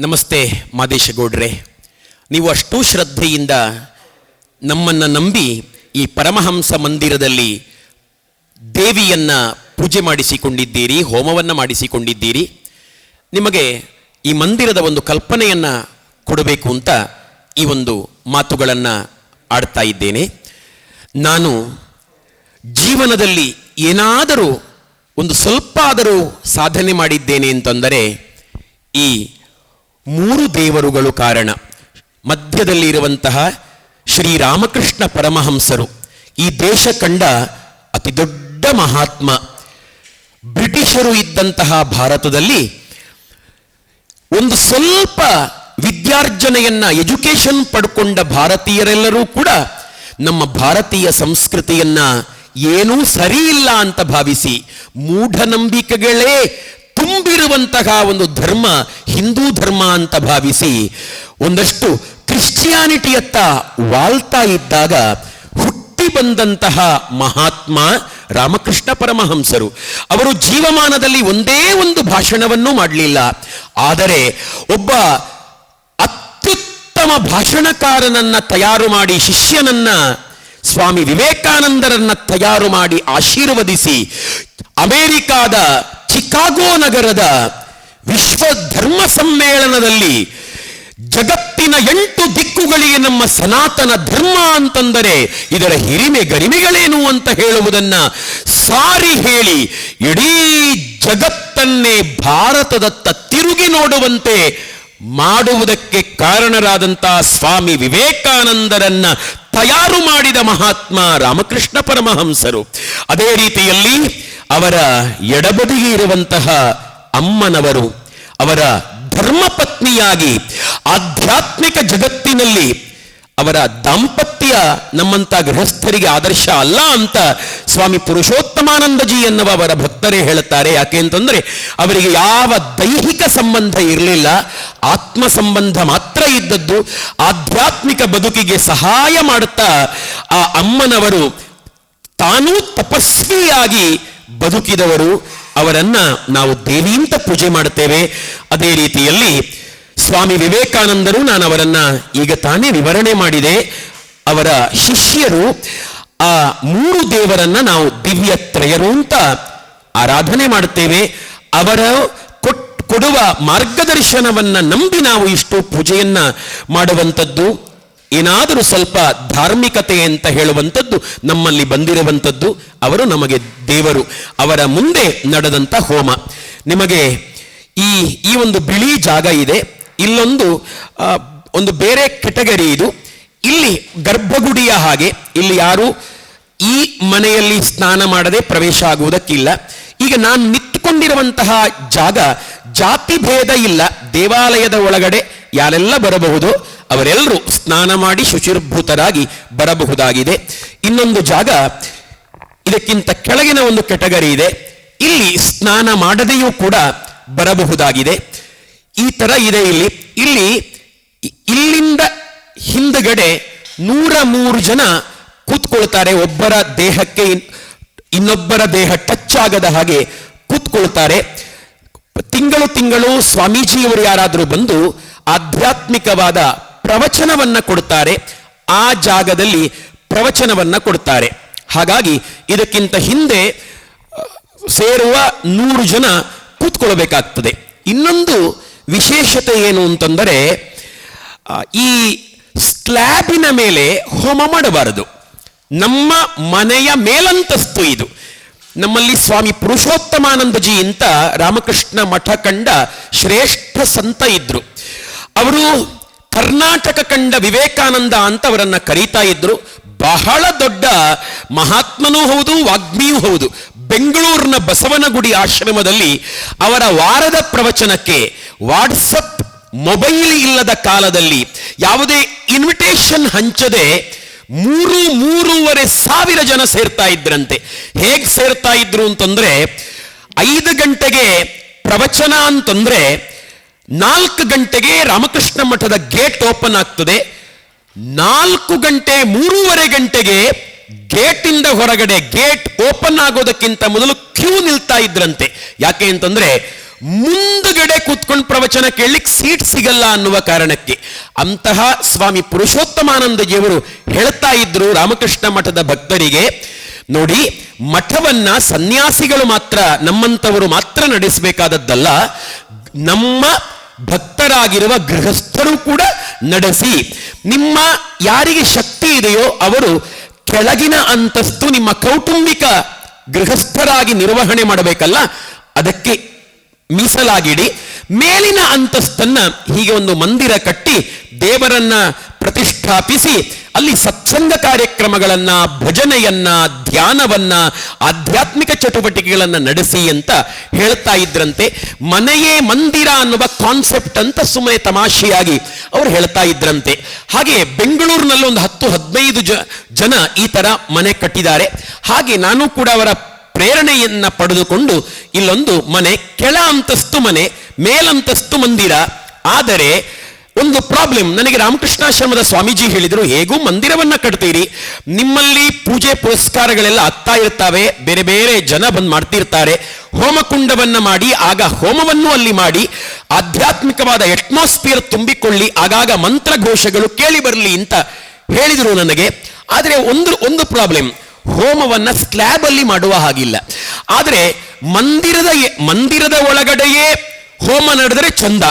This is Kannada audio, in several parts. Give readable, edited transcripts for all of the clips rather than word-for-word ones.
ನಮಸ್ತೆ ಮಾದೇಶಗೌಡ್ರೆ, ನೀವು ಅಷ್ಟೂ ಶ್ರದ್ಧೆಯಿಂದ ನಮ್ಮನ್ನು ನಂಬಿ ಈ ಪರಮಹಂಸ ಮಂದಿರದಲ್ಲಿ ದೇವಿಯನ್ನು ಪೂಜೆ ಮಾಡಿಸಿಕೊಂಡಿದ್ದೀರಿ, ಹೋಮವನ್ನು ಮಾಡಿಸಿಕೊಂಡಿದ್ದೀರಿ. ನಿಮಗೆ ಈ ಮಂದಿರದ ಒಂದು ಕಲ್ಪನೆಯನ್ನು ಕೊಡಬೇಕು ಅಂತ ಈ ಒಂದು ಮಾತುಗಳನ್ನು ಆಡ್ತಾ ಇದ್ದೇನೆ. ನಾನು ಜೀವನದಲ್ಲಿ ಏನಾದರೂ ಒಂದು ಸ್ವಲ್ಪ ಆದರೂ ಸಾಧನೆ ಮಾಡಿದ್ದೇನೆ ಅಂತಂದರೆ ಈ 3 ದೇವರುಗಳು ಕಾರಣ. ಮಧ್ಯದಲ್ಲಿ ಇರುವಂತಹ ಶ್ರೀರಾಮಕೃಷ್ಣ ಪರಮಹಂಸರು ಈ ದೇಶ ಕಂಡ ಅತಿ ದೊಡ್ಡ ಮಹಾತ್ಮ. ಬ್ರಿಟಿಷರು ಇದ್ದಂತಹ ಭಾರತದಲ್ಲಿ ಒಂದು ಸ್ವಲ್ಪ ವಿದ್ಯಾರ್ಜನೆಯನ್ನ ಎಜುಕೇಶನ್ ಪಡ್ಕೊಂಡ ಭಾರತೀಯರೆಲ್ಲರೂ ಕೂಡ ನಮ್ಮ ಭಾರತೀಯ ಸಂಸ್ಕೃತಿಯನ್ನ ಏನೂ ಸರಿ ಇಲ್ಲ ಅಂತ ಭಾವಿಸಿ ಮೂಢನಂಬಿಕೆಗಳೇ ತುಂಬಿರುವಂತಹ ಒಂದು ಧರ್ಮ ಹಿಂದೂ ಧರ್ಮ ಅಂತ ಭಾವಿಸಿ ಒಂದಷ್ಟು ಕ್ರಿಶ್ಚಿಯಾನಿಟಿಯತ್ತ ವಾಲ್ತಾ ಇದ್ದಾಗ ಹುಟ್ಟಿ ಬಂದಂತಹ ಮಹಾತ್ಮ ರಾಮಕೃಷ್ಣ ಪರಮಹಂಸರು. ಅವರು ಜೀವಮಾನದಲ್ಲಿ ಒಂದೇ ಒಂದು ಭಾಷಣವನ್ನೂ ಮಾಡಲಿಲ್ಲ. ಆದರೆ ಒಬ್ಬ ಅತ್ಯುತ್ತಮ ಭಾಷಣಕಾರನನ್ನ ತಯಾರು ಮಾಡಿ, ಶಿಷ್ಯನನ್ನ ಸ್ವಾಮಿ ವಿವೇಕಾನಂದರನ್ನ ತಯಾರು ಮಾಡಿ ಆಶೀರ್ವದಿಸಿ ಅಮೆರಿಕಾದ ಚಿಕಾಗೋ ನಗರದ ವಿಶ್ವ ಧರ್ಮ ಸಮ್ಮೇಳನದಲ್ಲಿ ಜಗತ್ತಿನ 8 ದಿಕ್ಕುಗಳಿಗೆ ನಮ್ಮ ಸನಾತನ ಧರ್ಮ ಅಂತಂದರೆ ಇದರ ಹಿರಿಮೆ ಗರಿಮೆಗಳೇನು ಅಂತ ಹೇಳುವುದನ್ನ ಸಾರಿ ಹೇಳಿ ಇಡೀ ಜಗತ್ತನ್ನೇ ಭಾರತದತ್ತ ತಿರುಗಿ ನೋಡುವಂತೆ ಮಾಡುವುದಕ್ಕೆ ಕಾರಣರಾದಂತಹ ಸ್ವಾಮಿ ವಿವೇಕಾನಂದರನ್ನ ತಯಾರು ಮಾಡಿದ ಮಹಾತ್ಮ ರಾಮಕೃಷ್ಣ ಪರಮಹಂಸರು. ಅದೇ ರೀತಿಯಲ್ಲಿ ಅವರ ಎಡಬದಿಗೆ ಇರುವಂತಹ ಅಮ್ಮನವರು ಅವರ ಧರ್ಮಪತ್ನಿಯಾಗಿ ಆಧ್ಯಾತ್ಮಿಕ ಜಗತ್ತಿನಲ್ಲಿ ಅವರ ದಾಂಪತ್ಯ ನಮ್ಮಂತ ಗೃಹಸ್ಥರಿಗೆ ಆದರ್ಶ ಅಲ್ಲ ಅಂತ ಸ್ವಾಮಿ ಪುರುಷೋತ್ತಮಾನಂದಜಿ ಎನ್ನುವ ಅವರ ಭಕ್ತರೇ ಹೇಳುತ್ತಾರೆ. ಯಾಕೆ ಅಂತಂದ್ರೆ ಅವರಿಗೆ ಯಾವ ದೈಹಿಕ ಸಂಬಂಧ ಇರಲಿಲ್ಲ, ಆತ್ಮ ಸಂಬಂಧ ಮಾತ್ರ ಇದ್ದದ್ದು. ಆಧ್ಯಾತ್ಮಿಕ ಬದುಕಿಗೆ ಸಹಾಯ ಮಾಡುತ್ತಾ ಆ ಅಮ್ಮನವರು ತಾನೂ ತಪಸ್ವಿಯಾಗಿ ಬದುಕಿದವರು. ಅವರನ್ನ ನಾವು ದೇವಿ ಅಂತ ಪೂಜೆ ಮಾಡುತ್ತೇವೆ. ಅದೇ ರೀತಿಯಲ್ಲಿ ಸ್ವಾಮಿ ವಿವೇಕಾನಂದರು, ನಾನು ಅವರನ್ನ ಈಗ ತಾನೇ ವಿವರಣೆ ಮಾಡಿದೆ, ಅವರ ಶಿಷ್ಯರು ಆ 3 ದೇವರನ್ನ ನಾವು ದಿವ್ಯ ತ್ರಯರು ಅಂತ ಆರಾಧನೆ ಮಾಡುತ್ತೇವೆ. ಅವರ ಕೊಡುವ ಮಾರ್ಗದರ್ಶನವನ್ನ ನಂಬಿ ನಾವು ಇಷ್ಟು ಪೂಜೆಯನ್ನ ಮಾಡುವಂಥದ್ದು. ಏನಾದರೂ ಸ್ವಲ್ಪ ಧಾರ್ಮಿಕತೆ ಅಂತ ಹೇಳುವಂಥದ್ದು ನಮ್ಮಲ್ಲಿ ಬಂದಿರುವಂಥದ್ದು. ಅವರು ನಮಗೆ ದೇವರು. ಅವರ ಮುಂದೆ ನಡೆದಂಥ ಹೋಮ. ನಿಮಗೆ ಈ ಒಂದು ಬಿಳಿ ಜಾಗ ಇದೆ, ಇಲ್ಲೊಂದು ಒಂದು ಬೇರೆ ಕೆಟಗರಿ ಇದು. ಇಲ್ಲಿ ಗರ್ಭಗುಡಿಯ ಹಾಗೆ, ಇಲ್ಲಿ ಯಾರು ಈ ಮನೆಯಲ್ಲಿ ಸ್ನಾನ ಮಾಡದೆ ಪ್ರವೇಶ ಆಗುವುದಕ್ಕಿಲ್ಲ. ಈಗ ನಾನು ನಿಂತುಕೊಂಡಿರುವಂತಹ ಜಾಗ ಜಾತಿ ಭೇದ ಇಲ್ಲ, ದೇವಾಲಯದ ಒಳಗಡೆ ಯಾರೆಲ್ಲ ಬರಬಹುದು ಅವರೆಲ್ಲರೂ ಸ್ನಾನ ಮಾಡಿ ಶುಚಿರ್ಭೂತರಾಗಿ ಬರಬಹುದಾಗಿದೆ. ಇನ್ನೊಂದು ಜಾಗ ಇದಕ್ಕಿಂತ ಕೆಳಗಿನ ಒಂದು ಕೆಟಗರಿ ಇದೆ, ಇಲ್ಲಿ ಸ್ನಾನ ಮಾಡದೆಯೂ ಕೂಡ ಬರಬಹುದಾಗಿದೆ. ಈ ತರ ಇದೆ. ಇಲ್ಲಿಂದ ಹಿಂದಗಡೆ 103 ಜನ ಕೂತ್ಕೊಳ್ತಾರೆ. ಒಬ್ಬರ ದೇಹಕ್ಕೆ ಇನ್ನೊಬ್ಬರ ದೇಹ ಟಚ್ ಆಗದ ಹಾಗೆ ಕೂತ್ಕೊಳ್ತಾರೆ. ತಿಂಗಳು ಸ್ವಾಮೀಜಿಯವರು ಯಾರಾದರೂ ಬಂದು ಆಧ್ಯಾತ್ಮಿಕವಾದ ಪ್ರವಚನವನ್ನ ಕೊಡ್ತಾರೆ. ಆ ಜಾಗದಲ್ಲಿ ಪ್ರವಚನವನ್ನ ಕೊಡ್ತಾರೆ. ಹಾಗಾಗಿ ಇದಕ್ಕಿಂತ ಹಿಂದೆ ಸೇರುವ 100 ಜನ ಕೂತ್ಕೊಳ್ಬೇಕಾಗ್ತದೆ. ಇನ್ನೊಂದು ವಿಶೇಷತೆ ಏನು ಅಂತಂದರೆ, ಈ ಸ್ಲ್ಯಾಬಿನ ಮೇಲೆ ಹೋಮ ಮಾಡಬಾರದು. ನಮ್ಮ ಮನೆಯ ಮೇಲಂತಸ್ತು ಇದು. ನಮ್ಮಲ್ಲಿ ಸ್ವಾಮಿ ಪುರುಷೋತ್ತಮಾನಂದಜಿ ಅಂತ ರಾಮಕೃಷ್ಣ ಮಠ ಕಂಡ ಶ್ರೇಷ್ಠ ಸಂತ ಇದ್ರು. ಅವರು ಕರ್ನಾಟಕ ಕಂಡ ವಿವೇಕಾನಂದ ಅಂತ ಅವರನ್ನ ಕರೀತಾ ಇದ್ರು. ಬಹಳ ದೊಡ್ಡ ಮಹಾತ್ಮನೂ ಹೌದು, ವಾಗ್ಮಿಯೂ ಹೌದು. ಬೆಂಗಳೂರಿನ ಬಸವನಗುಡಿ ಆಶ್ರಮದಲ್ಲಿ ಅವರ ವಾರದ ಪ್ರವಚನಕ್ಕೆ ವಾಟ್ಸಪ್ ಮೊಬೈಲ್ ಇಲ್ಲದ ಕಾಲದಲ್ಲಿ ಯಾವುದೇ ಇನ್ವಿಟೇಷನ್ ಹಂಚದೆ 3,500 ಜನ ಸೇರ್ತಾ ಇದ್ರಂತೆ. ಹೇಗೆ ಸೇರ್ತಾ ಇದ್ರು ಅಂತಂದ್ರೆ, 5 ಗಂಟೆಗೆ ಪ್ರವಚನ ಅಂತಂದ್ರೆ 4 ಗಂಟೆಗೆ ರಾಮಕೃಷ್ಣ ಮಠದ ಗೇಟ್ ಓಪನ್ ಆಗ್ತದೆ. 4 ಗಂಟೆ 3:30 ಗಂಟೆಗೆ ಗೇಟಿಂದ ಹೊರಗಡೆ, ಗೇಟ್ ಓಪನ್ ಆಗೋದಕ್ಕಿಂತ ಮೊದಲು ಕ್ಯೂ ನಿಲ್ತಾ ಇದ್ರಂತೆ. ಯಾಕೆ ಅಂತಂದ್ರೆ ಮುಂದುಗಡೆ ಕೂತ್ಕೊಂಡು ಪ್ರವಚನ ಕೇಳಲಿಕ್ಕೆ ಸೀಟ್ ಸಿಗಲ್ಲ ಅನ್ನುವ ಕಾರಣಕ್ಕೆ ಅಂತಹ ಸ್ವಾಮಿ ಪುರುಷೋತ್ತಮಾನಂದಜಿಯವರು ಹೇಳ್ತಾ ಇದ್ರು ರಾಮಕೃಷ್ಣ ಮಠದ ಭಕ್ತರಿಗೆ, ನೋಡಿ, ಮಠವನ್ನ ಸನ್ಯಾಸಿಗಳು ಮಾತ್ರ, ನಮ್ಮಂತವರು ಮಾತ್ರ ನಡೆಸಬೇಕಾದದ್ದಲ್ಲ, ನಮ್ಮ ಭಕ್ತರಾಗಿರುವ ಗೃಹಸ್ಥರು ಕೂಡ ನಡೆಸಿ. ನಿಮ್ಮ ಯಾರಿಗೆ ಶಕ್ತಿ ಇದೆಯೋ ಅವರು ಕೆಳಗಿನ ಅಂತಸ್ತು ನಿಮ್ಮ ಕೌಟುಂಬಿಕ ಗೃಹಸ್ಥರಾಗಿ ನಿರ್ವಹಣೆ ಮಾಡಬೇಕಲ್ಲ, ಅದಕ್ಕೆ ಮೀಸಲಾಗಿಡಿ. ಮೇಲಿನ ಅಂತಸ್ತನ್ನ ಹೀಗೆ ಒಂದು ಮಂದಿರ ಕಟ್ಟಿ ದೇವರನ್ನ ಪ್ರತಿಷ್ಠಾಪಿಸಿ ಅಲ್ಲಿ ಸತ್ಸಂಗ ಕಾರ್ಯಕ್ರಮಗಳನ್ನ, ಭಜನೆಯನ್ನ, ಧ್ಯಾನವನ್ನ, ಆಧ್ಯಾತ್ಮಿಕ ಚಟುವಟಿಕೆಗಳನ್ನ ನಡೆಸಿ ಅಂತ ಹೇಳ್ತಾ ಇದ್ರಂತೆ. ಮನೆಯೇ ಮಂದಿರ ಅನ್ನುವ ಕಾನ್ಸೆಪ್ಟ್ ಅಂತ ಸುಮ್ಮನೆ ತಮಾಷೆಯಾಗಿ ಅವರು ಹೇಳ್ತಾ ಇದ್ರಂತೆ. ಹಾಗೆ ಬೆಂಗಳೂರಿನಲ್ಲಿ ಒಂದು 10-15 ಜನ ಈ ತರ ಮನೆ ಕಟ್ಟಿದ್ದಾರೆ. ಹಾಗೆ ನಾನು ಕೂಡ ಅವರ ಪ್ರೇರಣೆಯನ್ನ ಪಡೆದುಕೊಂಡು ಇಲ್ಲೊಂದು ಮನೆ, ಕೆಳ ಅಂತಸ್ತು ಮನೆ, ಮೇಲಂತಸ್ತು ಮಂದಿರ. ಆದರೆ ಒಂದು ಪ್ರಾಬ್ಲಮ್, ನನಗೆ ರಾಮಕೃಷ್ಣಾಶ್ರಮದ ಸ್ವಾಮೀಜಿ ಹೇಳಿದರು, ಹೇಗೂ ಮಂದಿರವನ್ನ ಕಟ್ತೀರಿ, ನಿಮ್ಮಲ್ಲಿ ಪೂಜೆ ಪುರಸ್ಕಾರಗಳೆಲ್ಲ ಆಗ್ತಾ ಇರ್ತಾವೆ, ಬೇರೆ ಬೇರೆ ಜನ ಬಂದು ಮಾಡ್ತಿರ್ತಾರೆ, ಹೋಮಕುಂಡವನ್ನ ಮಾಡಿ, ಆಗ ಹೋಮವನ್ನು ಅಲ್ಲಿ ಮಾಡಿ ಆಧ್ಯಾತ್ಮಿಕವಾದ ಅಟ್ಮಾಸ್ಫಿಯರ್ ತುಂಬಿಕೊಳ್ಳಿ, ಆಗಾಗ ಮಂತ್ರಘೋಷಗಳು ಕೇಳಿ ಬರಲಿ ಅಂತ ಹೇಳಿದರು ನನಗೆ. ಆದರೆ ಒಂದು ಪ್ರಾಬ್ಲಮ್, ಹೋಮವನ್ನ ಸ್ಲ್ಯಾಬ್ ಅಲ್ಲಿ ಮಾಡುವ ಹಾಗಿಲ್ಲ. ಆದರೆ ಮಂದಿರದ ಒಳಗಡೆಯೇ ಹೋಮ ನಡೆದರೆ ಚಂದ.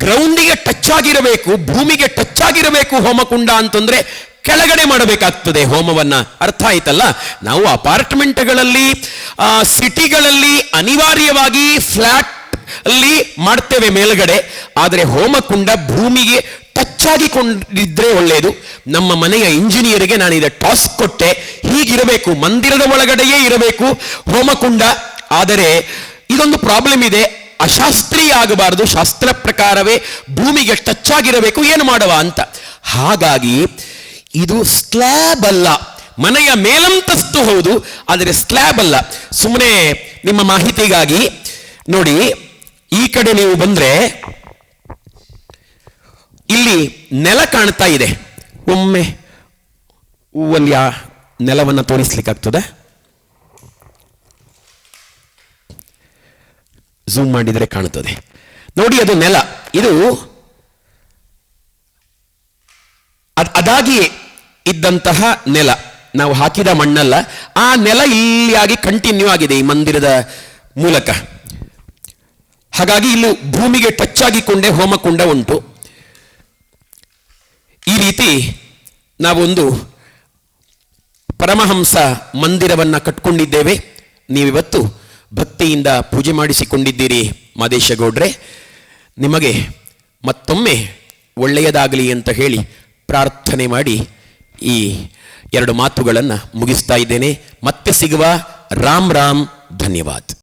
ಗ್ರೌಂಡಿಗೆ ಟಚ್ ಆಗಿರಬೇಕು, ಭೂಮಿಗೆ ಟಚ್ ಆಗಿರಬೇಕು ಹೋಮಕುಂಡ ಅಂತಂದ್ರೆ ಕೆಳಗಡೆ ಮಾಡಬೇಕಾಗ್ತದೆ ಹೋಮವನ್ನ. ಅರ್ಥ ಆಯ್ತಲ್ಲ? ನಾವು ಅಪಾರ್ಟ್ಮೆಂಟ್ಗಳಲ್ಲಿ, ಸಿಟಿಗಳಲ್ಲಿ ಅನಿವಾರ್ಯವಾಗಿ ಫ್ಲಾಟ್ ಅಲ್ಲಿ ಮಾಡ್ತೇವೆ ಮೇಲ್ಗಡೆ, ಆದರೆ ಹೋಮಕುಂಡ ಭೂಮಿಗೆ ಟಚ್ ಆಗಿಕೊಂಡಿದ್ರೆ ಒಳ್ಳೆಯದು. ನಮ್ಮ ಮನೆಯ ಇಂಜಿನಿಯರ್ಗೆ ನಾನು ಇದ ಟಾಸ್ಕ್ ಕೊಟ್ಟೆ, ಹೀಗಿರಬೇಕು, ಮಂದಿರದ ಒಳಗಡೆಯೇ ಇರಬೇಕು ಹೋಮಕುಂಡ. ಆದರೆ ಇದೊಂದು ಪ್ರಾಬ್ಲಮ್ ಇದೆ, ಅಶಾಸ್ತ್ರೀಯ ಆಗಬಾರದು, ಶಾಸ್ತ್ರ ಪ್ರಕಾರವೇ ಭೂಮಿಗೆ ಟಚ್ ಆಗಿರಬೇಕು, ಏನು ಮಾಡುವ ಅಂತ. ಹಾಗಾಗಿ ಇದು ಸ್ಲ್ಯಾಬ್ ಅಲ್ಲ, ಮನೆಯ ಮೇಲಂತಸ್ತು ಹೌದು, ಆದರೆ ಸ್ಲ್ಯಾಬ್ ಅಲ್ಲ. ಸುಮ್ಮನೆ ನಿಮ್ಮ ಮಾಹಿತಿಗಾಗಿ ನೋಡಿ, ಈ ಕಡೆ ನೀವು ಬಂದ್ರೆ ಇಲ್ಲಿ ನೆಲ ಕಾಣ್ತಾ ಇದೆ. ಒಮ್ಮೆ ಅಲ್ಲಿ ಆ ನೆಲವನ್ನು ತೋರಿಸ್ಲಿಕ್ಕಾಗ್ತದೆ? ಝೂಮ್ ಮಾಡಿದರೆ ಕಾಣುತ್ತದೆ ನೋಡಿ, ಅದು ನೆಲ. ಇದು ಅದಾಗಿಯೇ ಇದ್ದಂತಹ ನೆಲ, ನಾವು ಹಾಕಿದ ಮಣ್ಣಲ್ಲ. ಆ ನೆಲ ಇಲ್ಲಿಯಾಗಿ ಕಂಟಿನ್ಯೂ ಆಗಿದೆ ಈ ಮಂದಿರದ ಮೂಲಕ. ಹಾಗಾಗಿ ಇಲ್ಲಿ ಭೂಮಿಗೆ ಟಚ್ ಆಗಿಕೊಂಡೇ ಹೋಮಕುಂಡ ಉಂಟು. ಈ ರೀತಿ ನಾವೊಂದು ಪರಮಹಂಸ ಮಂದಿರವನ್ನ ಕಟ್ಕೊಂಡಿದ್ದೇವೆ. ನೀವಿವತ್ತು ಭಕ್ತಿಯಿಂದ ಪೂಜೆ ಮಾಡಿಸಿಕೊಂಡಿದ್ದೀರಿ ಮಾದೇಶಗೌಡ್ರೆ. ನಿಮಗೆ ಮತ್ತೊಮ್ಮೆ ಒಳ್ಳೆಯದಾಗಲಿ ಅಂತ ಹೇಳಿ ಪ್ರಾರ್ಥನೆ ಮಾಡಿ ಈ 2 ಮಾತುಗಳನ್ನು ಮುಗಿಸ್ತಾ ಇದ್ದೇನೆ. ಮತ್ತೆ ಸಿಗುವ. ರಾಮ್ ರಾಮ್, ಧನ್ಯವಾದ.